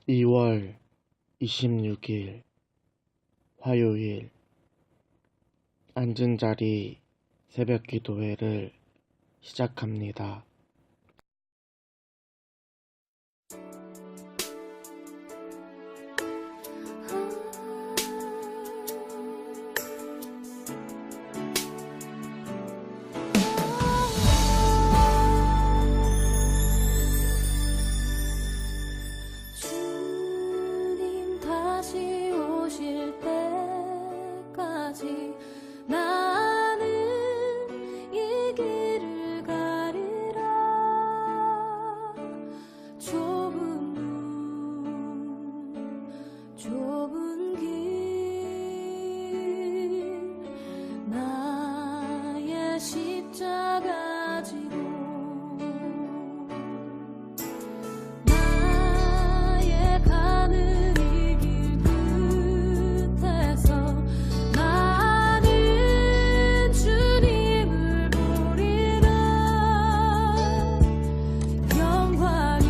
2월 26일 화요일 앉은 자리 새벽 기도회를 시작합니다. 주님 다시 오실 때까지 나는 이 길을 가리라. 좁은 길 나의 십자가 지고 나의 가는 이 길 끝에서 나는 주님을 보리라. 영광의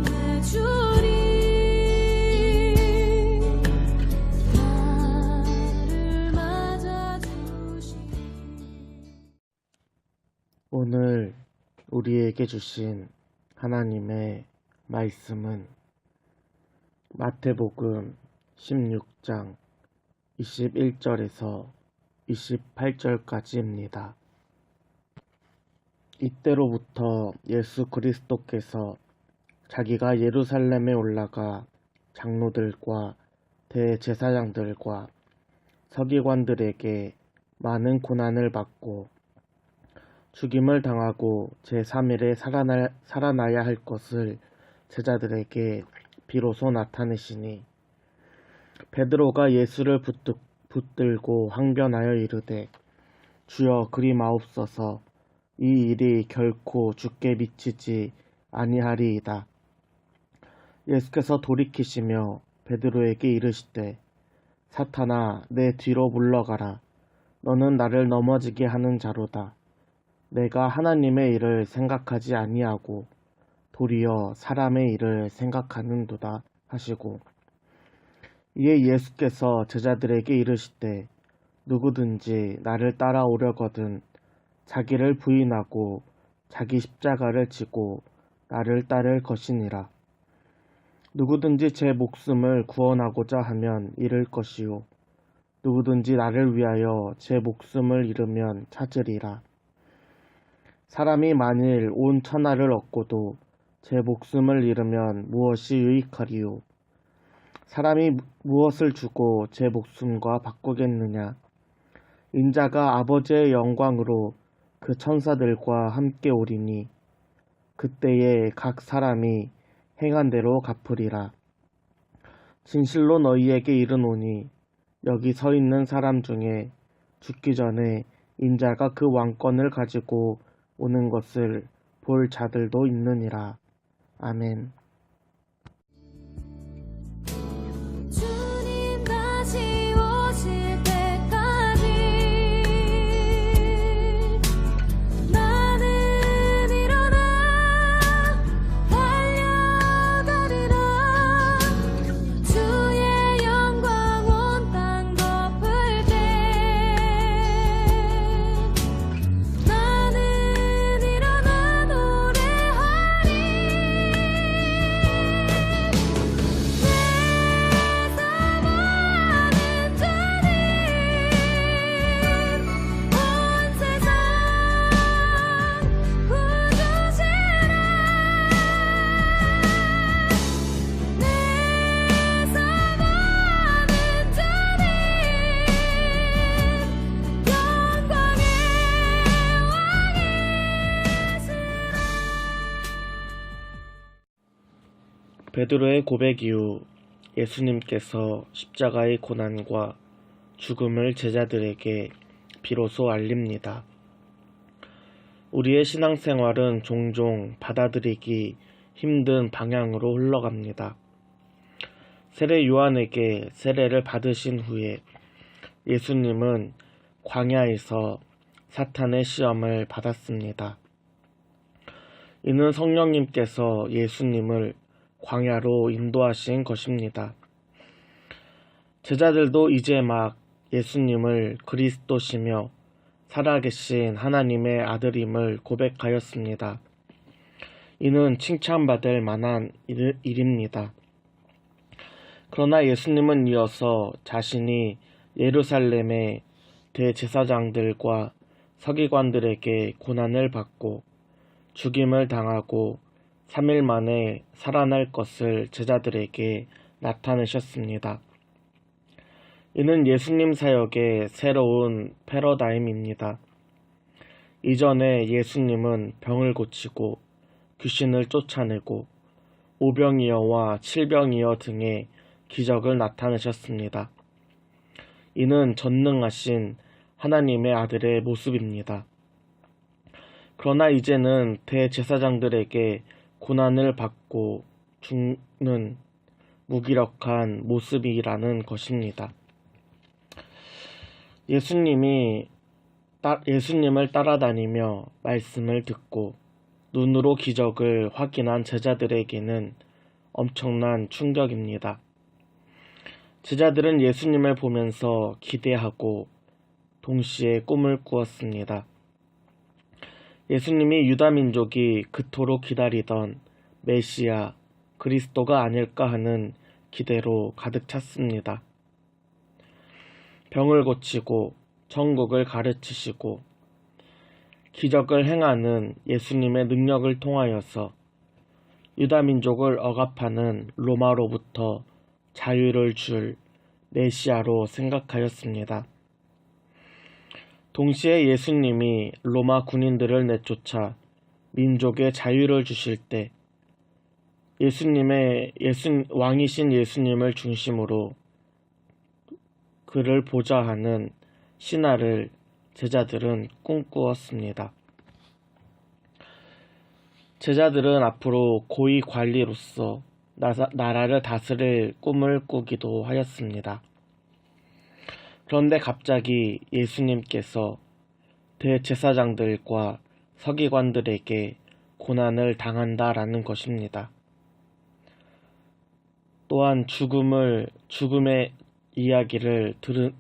내 주님 나를 맞아주시니. 오늘 우리에게 주신 하나님의 말씀은 마태복음 16장 21절에서 28절까지입니다. 이때로부터 예수 그리스도께서 자기가 예루살렘에 올라가 장로들과 대제사장들과 서기관들에게 많은 고난을 받고 죽임을 당하고 제3일에 살아나야 할 것을 제자들에게 비로소 나타내시니 베드로가 예수를 붙들고 항변하여 이르되 주여 그리 마옵소서 이 일이 결코 주께 미치지 아니하리이다. 예수께서 돌이키시며 베드로에게 이르시되 사탄아 내 뒤로 물러가라. 너는 나를 넘어지게 하는 자로다. 내가 하나님의 일을 생각하지 아니하고 도리어 사람의 일을 생각하는도다 하시고 이에 예수께서 제자들에게 이르시되 누구든지 나를 따라오려거든 자기를 부인하고 자기 십자가를 지고 나를 따를 것이니라. 누구든지 제 목숨을 구원하고자 하면 잃을 것이요 누구든지 나를 위하여 제 목숨을 잃으면 찾으리라. 사람이 만일 온 천하를 얻고도 제 목숨을 잃으면 무엇이 유익하리요? 사람이 무엇을 주고 제 목숨과 바꾸겠느냐? 인자가 아버지의 영광으로 그 천사들과 함께 오리니 그때에 각 사람이 행한 대로 갚으리라. 진실로 너희에게 이르노니 여기 서 있는 사람 중에 죽기 전에 인자가 그 왕권을 가지고 오는 것을 볼 자들도 있느니라. 아멘. 주님 다시 오실 때까지 나는 일어나 달려가리라. 주의 영광 온 땅 덮을 때 나는 일어나 노래하리. 내 사랑하는 자는 온 세상 구주시라. 내 사랑하는 자는 영광의 왕이시라. 베드로의 고백 이후 예수님께서 십자가의 고난과 죽음을 제자들에게 비로소 알립니다. 우리의 신앙생활은 종종 받아들이기 힘든 방향으로 흘러갑니다. 세례 요한에게 세례를 받으신 후에 예수님은 광야에서 사탄의 시험을 받았습니다. 이는 성령님께서 예수님을 광야로 인도하신 것입니다. 제자들도 이제 막 예수님을 그리스도시며 살아계신 하나님의 아들임을 고백하였습니다. 이는 칭찬받을 만한 일입니다. 그러나 예수님은 이어서 자신이 예루살렘의 대제사장들과 서기관들에게 고난을 받고 죽임을 당하고 3일 만에 살아날 것을 제자들에게 나타내셨습니다. 이는 예수님 사역의 새로운 패러다임입니다. 이전에 예수님은 병을 고치고 귀신을 쫓아내고 오병이어와 칠병이어 등의 기적을 나타내셨습니다. 이는 전능하신 하나님의 아들의 모습입니다. 그러나 이제는 대제사장들에게 고난을 받고 죽는 무기력한 모습이라는 것입니다. 예수님을 따라다니며 말씀을 듣고 눈으로 기적을 확인한 제자들에게는 엄청난 충격입니다. 제자들은 예수님을 보면서 기대하고 동시에 꿈을 꾸었습니다. 예수님이 유다민족이 그토록 기다리던 메시아, 그리스도가 아닐까 하는 기대로 가득 찼습니다. 병을 고치고 천국을 가르치시고 기적을 행하는 예수님의 능력을 통하여서 유다민족을 억압하는 로마로부터 자유를 줄 메시아로 생각하였습니다. 동시에 예수님이 로마 군인들을 내쫓아 민족의 자유를 주실 때 왕이신 예수님을 중심으로 그를 보자 하는 신화를 제자들은 꿈꾸었습니다. 제자들은 앞으로 고위 관리로서 나라를 다스릴 꿈을 꾸기도 하였습니다. 그런데 갑자기 예수님께서 대제사장들과 서기관들에게 고난을 당한다라는 것입니다. 또한 죽음의 이야기를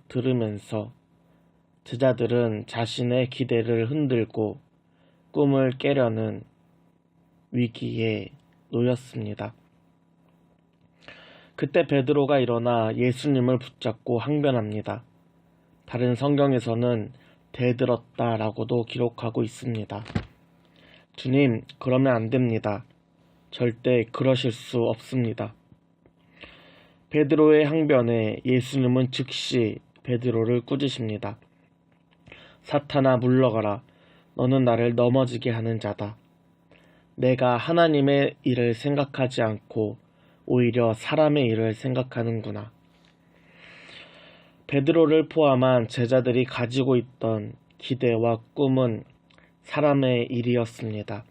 들으면서 제자들은 자신의 기대를 흔들고 꿈을 깨려는 위기에 놓였습니다. 그때 베드로가 일어나 예수님을 붙잡고 항변합니다. 다른 성경에서는 대들었다라고도 기록하고 있습니다. 주님, 그러면 안 됩니다. 절대 그러실 수 없습니다. 베드로의 항변에 예수님은 즉시 베드로를 꾸짖습니다. 사탄아, 물러가라. 너는 나를 넘어지게 하는 자다. 내가 하나님의 일을 생각하지 않고 오히려 사람의 일을 생각하는구나. 베드로를 포함한 제자들이 가지고 있던 기대와 꿈은 사람의 일이었습니다.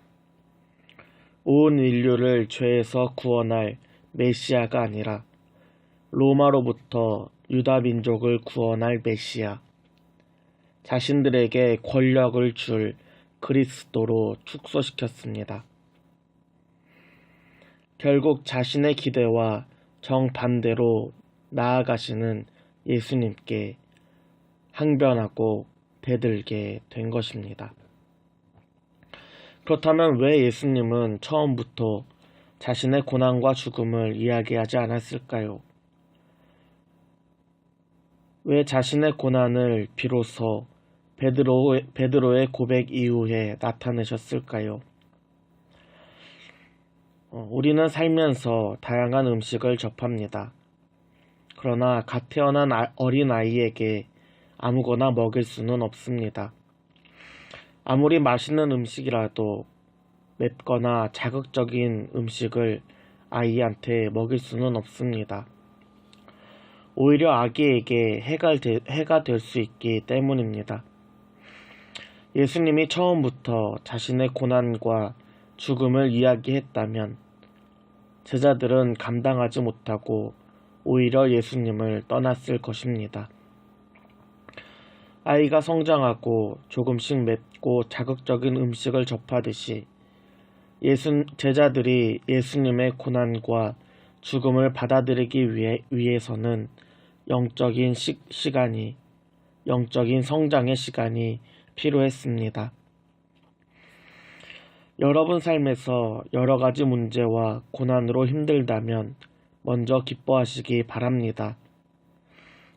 온 인류를 죄에서 구원할 메시아가 아니라 로마로부터 유다 민족을 구원할 메시아, 자신들에게 권력을 줄 그리스도로 축소시켰습니다. 결국 자신의 기대와 정반대로 나아가시는 예수님께 항변하고 대들게 된 것입니다. 그렇다면 왜 예수님은 처음부터 자신의 고난과 죽음을 이야기하지 않았을까요? 왜 자신의 고난을 비로소 베드로의 고백 이후에 나타내셨을까요? 우리는 살면서 다양한 음식을 접합니다. 그러나 갓 태어난 어린 아이에게 아무거나 먹일 수는 없습니다. 아무리 맛있는 음식이라도 맵거나 자극적인 음식을 아이한테 먹일 수는 없습니다. 오히려 아기에게 해가 될 수 있기 때문입니다. 예수님이 처음부터 자신의 고난과 죽음을 이야기했다면 제자들은 감당하지 못하고 오히려 예수님을 떠났을 것입니다. 아이가 성장하고 조금씩 맵고 자극적인 음식을 접하듯이 제자들이 예수님의 고난과 죽음을 받아들이기 위해서는 영적인 시간이, 영적인 성장의 시간이 필요했습니다. 여러분 삶에서 여러 가지 문제와 고난으로 힘들다면 먼저 기뻐하시기 바랍니다.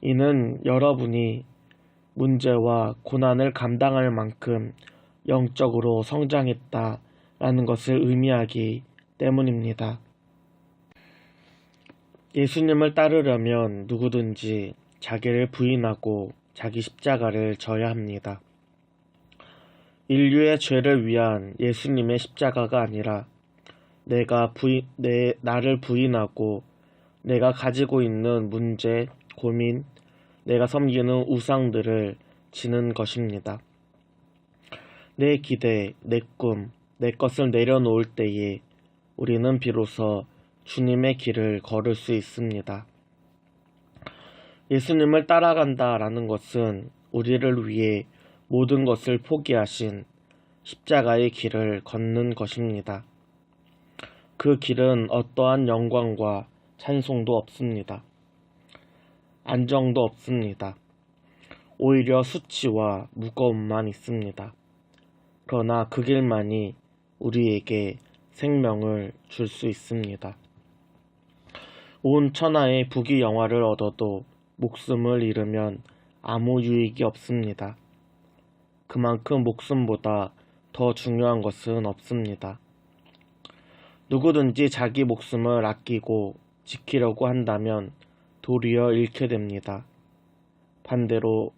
이는 여러분이 문제와 고난을 감당할 만큼 영적으로 성장했다라는 것을 의미하기 때문입니다. 예수님을 따르려면 누구든지 자기를 부인하고 자기 십자가를 져야 합니다. 인류의 죄를 위한 예수님의 십자가가 아니라 나를 부인하고 내가 가지고 있는 문제, 고민, 내가 섬기는 우상들을 지는 것입니다. 내 기대, 내 꿈, 내 것을 내려놓을 때에 우리는 비로소 주님의 길을 걸을 수 있습니다. 예수님을 따라간다라는 것은 우리를 위해 모든 것을 포기하신 십자가의 길을 걷는 것입니다. 그 길은 어떠한 영광과 찬송도 없습니다. 안정도 없습니다. 오히려 수치와 무거움만 있습니다. 그러나 그 길만이 우리에게 생명을 줄 수 있습니다. 온 천하의 부귀영화를 얻어도 목숨을 잃으면 아무 유익이 없습니다. 그만큼 목숨보다 더 중요한 것은 없습니다. 누구든지 자기 목숨을 아끼고 지키려고 한다면 도리어 잃게 됩니다. 반대로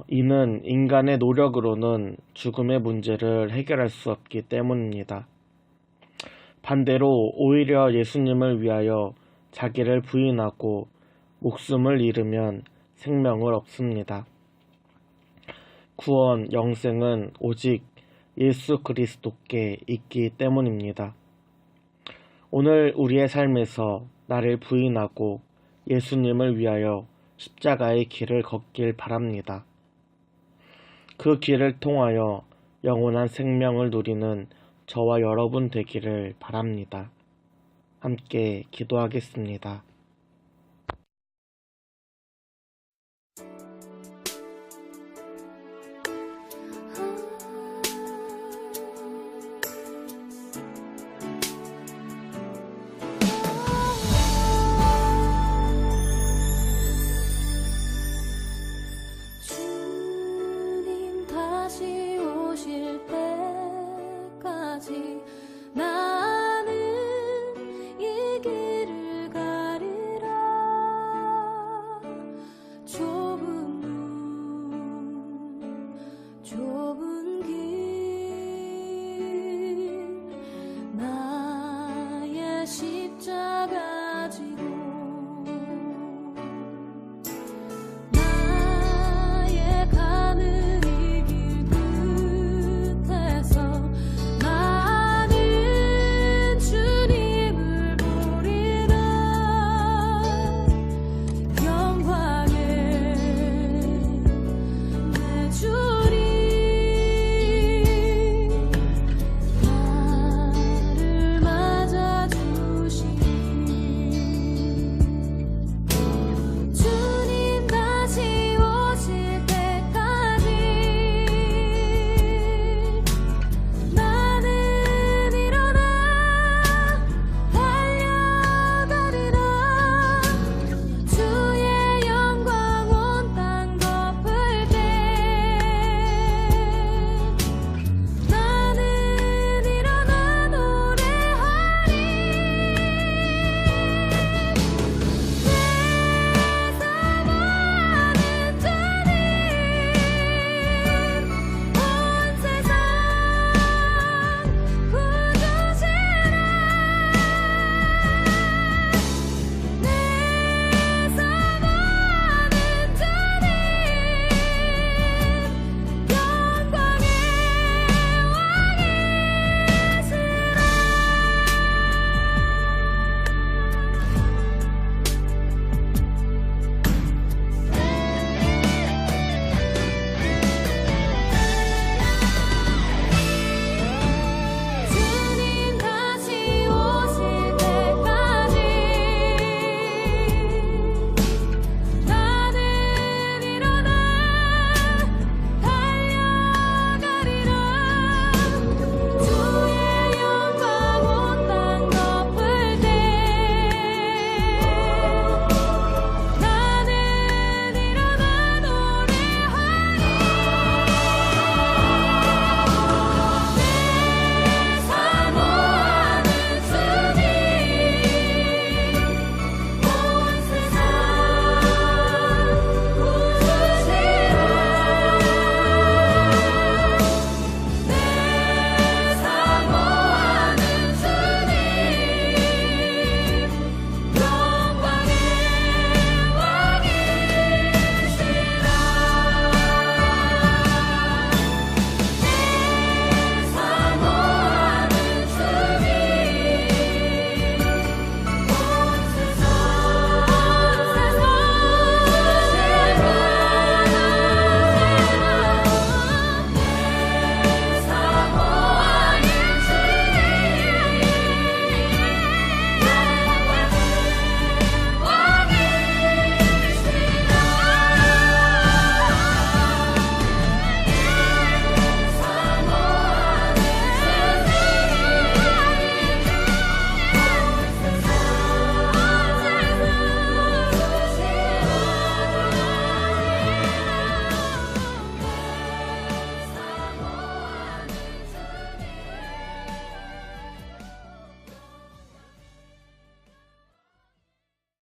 이는 인간의 노력으로는 죽음의 문제를 해결할 수 없기 때문입니다. 반대로 오히려 예수님을 위하여 자기를 부인하고 목숨을 잃으면 생명을 얻습니다. 구원, 영생은 오직 예수 그리스도께 있기 때문입니다. 오늘 우리의 삶에서 나를 부인하고 예수님을 위하여 십자가의 길을 걷길 바랍니다. 그 길을 통하여 영원한 생명을 누리는 저와 여러분 되기를 바랍니다. 함께 기도하겠습니다. 주님 다시 오실 때까지 나는 이 길을 가리라. 좁은 길 나의 십자가